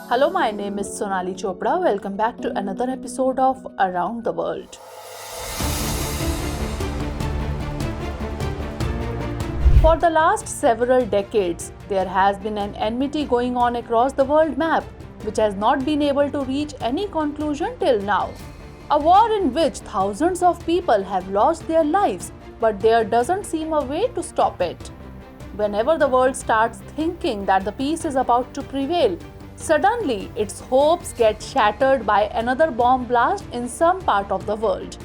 Hello, my name is Sonali Chopra. Welcome back to another episode of Around the World. For the last several decades, there has been an enmity going on across the world map, which has not been able to reach any conclusion till now. A war in which thousands of people have lost their lives, but there doesn't seem a way to stop it. Whenever the world starts thinking that the peace is about to prevail, suddenly its hopes get shattered by another bomb blast in some part of the world.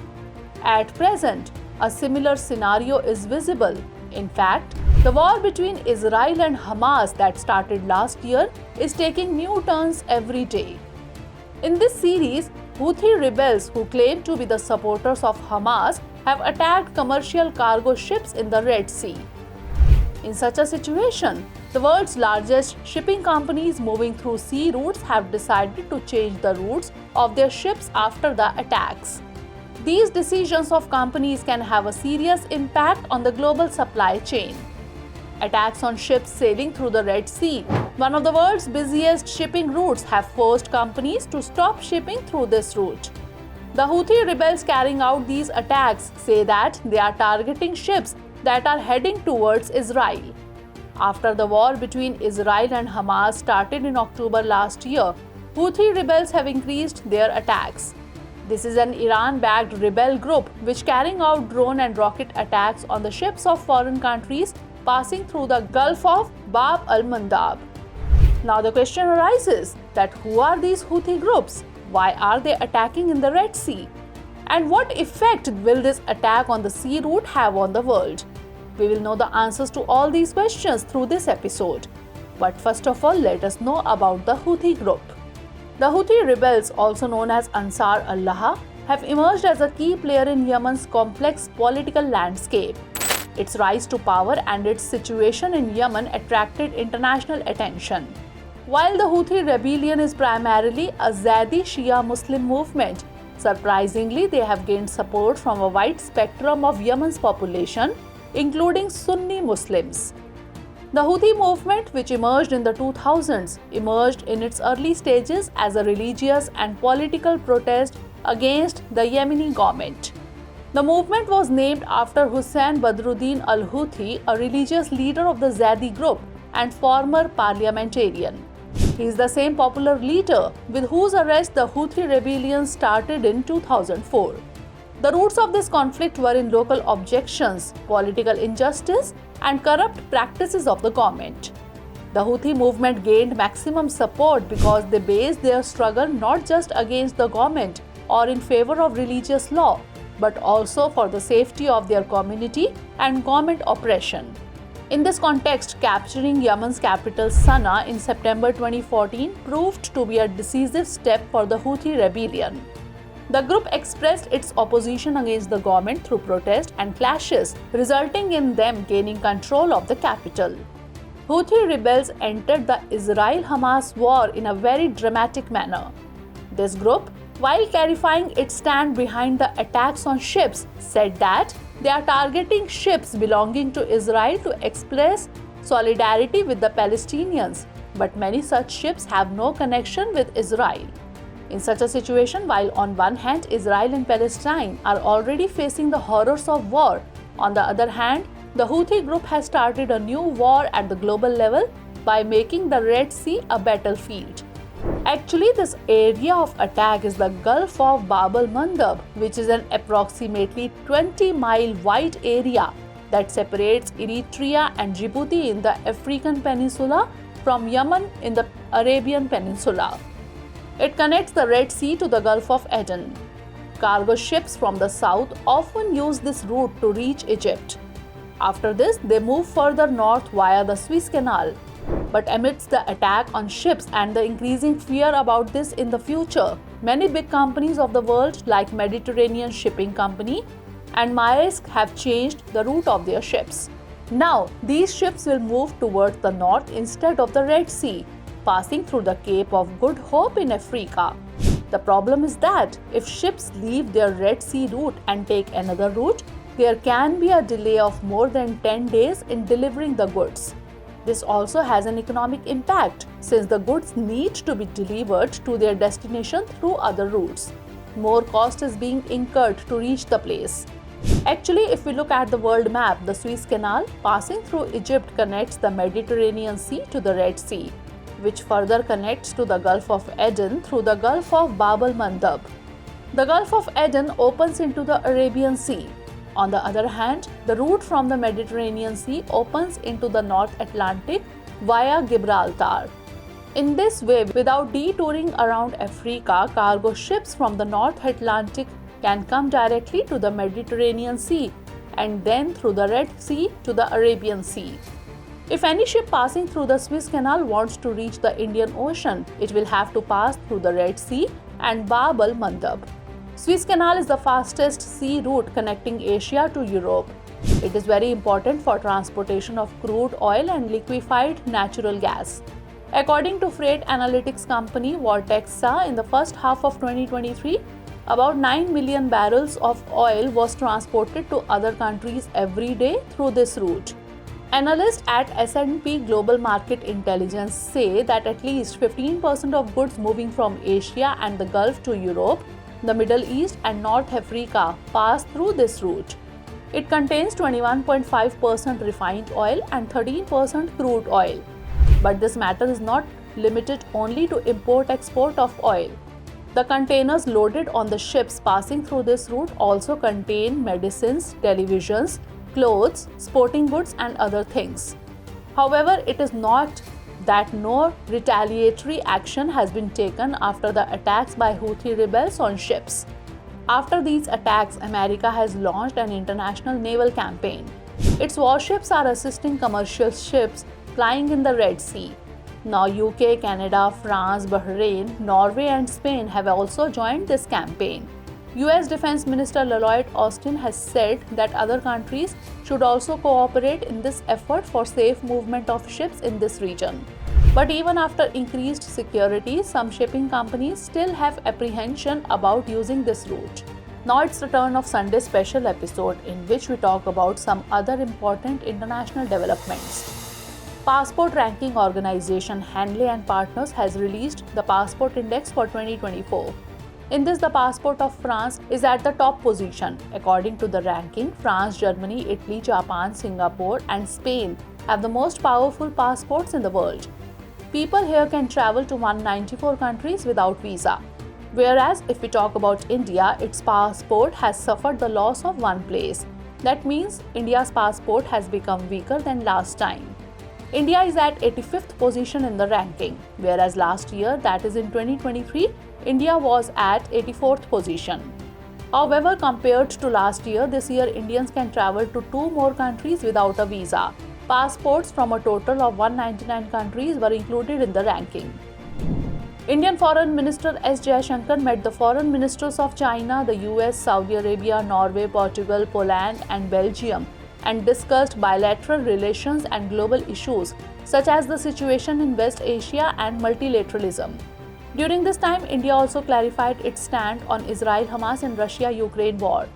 At present, a similar scenario is visible. In fact, the war between Israel and Hamas that started last year is taking new turns every day. In this series, Houthi rebels who claim to be the supporters of Hamas have attacked commercial cargo ships in the Red Sea. In such a situation, the world's largest shipping companies moving through sea routes have decided to change the routes of their ships after the attacks. These decisions of companies can have a serious impact on the global supply chain. Attacks on ships sailing through the Red Sea, one of the world's busiest shipping routes, have forced companies to stop shipping through this route. The Houthi rebels carrying out these attacks say that they are targeting ships that are heading towards Israel. After the war between Israel and Hamas started in October last year, Houthi rebels have increased their attacks. This is an Iran-backed rebel group which carrying out drone and rocket attacks on the ships of foreign countries passing through the Gulf of Bab al-Mandab. Now the question arises that who are these Houthi groups? Why are they attacking in the Red Sea? And what effect will this attack on the sea route have on the world? We will know the answers to all these questions through this episode. But first of all, let us know about the Houthi group. The Houthi rebels, also known as Ansar Allah, have emerged as a key player in Yemen's complex political landscape. Its rise to power and its situation in Yemen attracted international attention. While the Houthi rebellion is primarily a Zaidi Shia Muslim movement, surprisingly, they have gained support from a wide spectrum of Yemen's population, including Sunni Muslims. The Houthi movement, which emerged in the 2000s, emerged in its early stages as a religious and political protest against the Yemeni government. The movement was named after Hussein Badruddin al-Houthi, a religious leader of the Zaidi group and former parliamentarian. He is the same popular leader with whose arrest the Houthi rebellion started in 2004. The roots of this conflict were in local objections, political injustice, and corrupt practices of the government. The Houthi movement gained maximum support because they based their struggle not just against the government or in favor of religious law, but also for the safety of their community and government oppression. In this context, capturing Yemen's capital Sana'a in September 2014 proved to be a decisive step for the Houthi rebellion. The group expressed its opposition against the government through protest and clashes, resulting in them gaining control of the capital. Houthi rebels entered the Israel-Hamas war in a very dramatic manner. This group, while clarifying its stand behind the attacks on ships, said that they are targeting ships belonging to Israel to express solidarity with the Palestinians, but many such ships have no connection with Israel. In such a situation, while on one hand Israel and Palestine are already facing the horrors of war, on the other hand, the Houthi group has started a new war at the global level by making the Red Sea a battlefield. Actually, this area of attack is the Gulf of Bab al-Mandab, which is an approximately 20-mile wide area that separates Eritrea and Djibouti in the African Peninsula from Yemen in the Arabian Peninsula. It connects the Red Sea to the Gulf of Aden. Cargo ships from the south often use this route to reach Egypt. After this, they move further north via the Suez Canal. But amidst the attack on ships and the increasing fear about this in the future, many big companies of the world like Mediterranean Shipping Company and Maersk have changed the route of their ships. Now, these ships will move towards the north instead of the Red Sea, passing through the Cape of Good Hope in Africa. The problem is that if ships leave their Red Sea route and take another route, there can be a delay of more than 10 days in delivering the goods. This also has an economic impact since the goods need to be delivered to their destination through other routes. More cost is being incurred to reach the place. Actually, if we look at the world map, the Suez Canal passing through Egypt connects the Mediterranean Sea to the Red Sea, which further connects to the Gulf of Aden through the Gulf of Bab el-Mandab. The Gulf of Aden opens into the Arabian Sea. On the other hand, the route from the Mediterranean Sea opens into the North Atlantic via Gibraltar. In this way, without detouring around Africa, cargo ships from the North Atlantic can come directly to the Mediterranean Sea and then through the Red Sea to the Arabian Sea. If any ship passing through the Suez Canal wants to reach the Indian Ocean, it will have to pass through the Red Sea and Bab el-Mandab. Suez Canal is the fastest sea route connecting Asia to Europe. It is very important for transportation of crude oil and liquefied natural gas. According to freight analytics company Vortexa, in the first half of 2023, about 9 million barrels of oil was transported to other countries every day through this route. Analysts at S&P Global Market Intelligence say that at least 15% of goods moving from Asia and the Gulf to Europe, the Middle East and North Africa pass through this route. It contains 21.5% refined oil and 13% crude oil. But this matter is not limited only to import-export of oil. The containers loaded on the ships passing through this route also contain medicines, televisions, clothes, sporting goods and other things. However, it is not that no retaliatory action has been taken after the attacks by Houthi rebels on ships. After these attacks, America has launched an international naval campaign. Its warships are assisting commercial ships plying in the Red Sea. Now UK, Canada, France, Bahrain, Norway and Spain have also joined this campaign. US Defense Minister Lloyd Austin has said that other countries should also cooperate in this effort for safe movement of ships in this region. But even after increased security, some shipping companies still have apprehension about using this route. Now it's the turn of Sunday's special episode in which we talk about some other important international developments. Passport ranking organization Hanley and Partners has released the Passport Index for 2024. In this, the passport of France is at the top position. According to the ranking, France, Germany, Italy, Japan, Singapore, and Spain have the most powerful passports in the world. People here can travel to 194 countries without visa. Whereas, if we talk about India, its passport has suffered the loss of one place. That means India's passport has become weaker than last time. India is at 85th position in the ranking, whereas last year, that is in 2023, India was at 84th position. However, compared to last year, this year Indians can travel to 2 more countries without a visa. Passports from a total of 199 countries were included in the ranking. Indian Foreign Minister S. Jaishankar met the foreign ministers of China, the US, Saudi Arabia, Norway, Portugal, Poland, and Belgium and discussed bilateral relations and global issues such as the situation in West Asia and multilateralism. During this time, India also clarified its stand on Israel-Hamas and Russia-Ukraine war.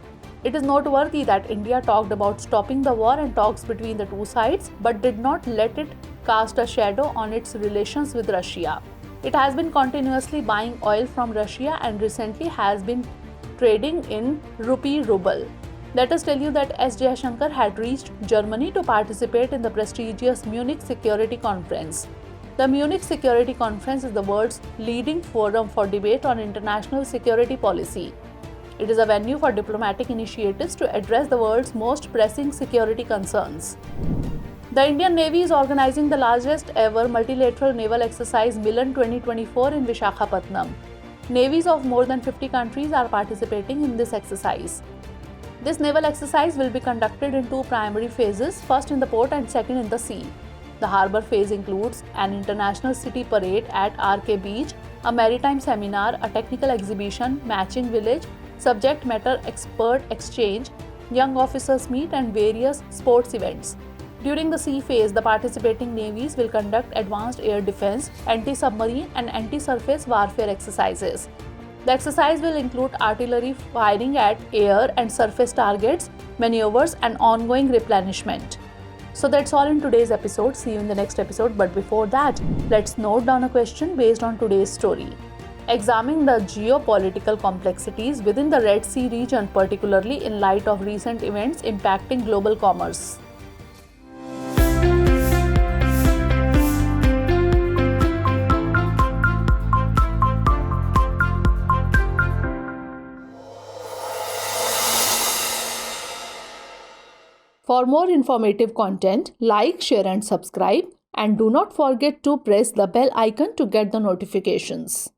It is noteworthy that India talked about stopping the war and talks between the two sides, but did not let it cast a shadow on its relations with Russia. It has been continuously buying oil from Russia and recently has been trading in rupee ruble. Let us tell you that S. Jaishankar had reached Germany to participate in the prestigious Munich Security Conference. The Munich Security Conference is the world's leading forum for debate on international security policy. It is a venue for diplomatic initiatives to address the world's most pressing security concerns. The Indian Navy is organizing the largest ever multilateral naval exercise Milan 2024 in Visakhapatnam. Navies of more than 50 countries are participating in this exercise. This naval exercise will be conducted in 2 primary phases, first in the port and second in the sea. The harbour phase includes an international city parade at RK Beach, a maritime seminar, a technical exhibition, matching village, subject matter expert exchange, young officers meet and various sports events. During the sea phase, the participating navies will conduct advanced air defence, anti-submarine and anti-surface warfare exercises. The exercise will include artillery firing at air and surface targets, maneuvers and ongoing replenishment. So that's all in today's episode. See you in the next episode. But before that, let's note down a question based on today's story. Examine the geopolitical complexities within the Red Sea region, particularly in light of recent events impacting global commerce. For more informative content, like, share and subscribe, and do not forget to press the bell icon to get the notifications.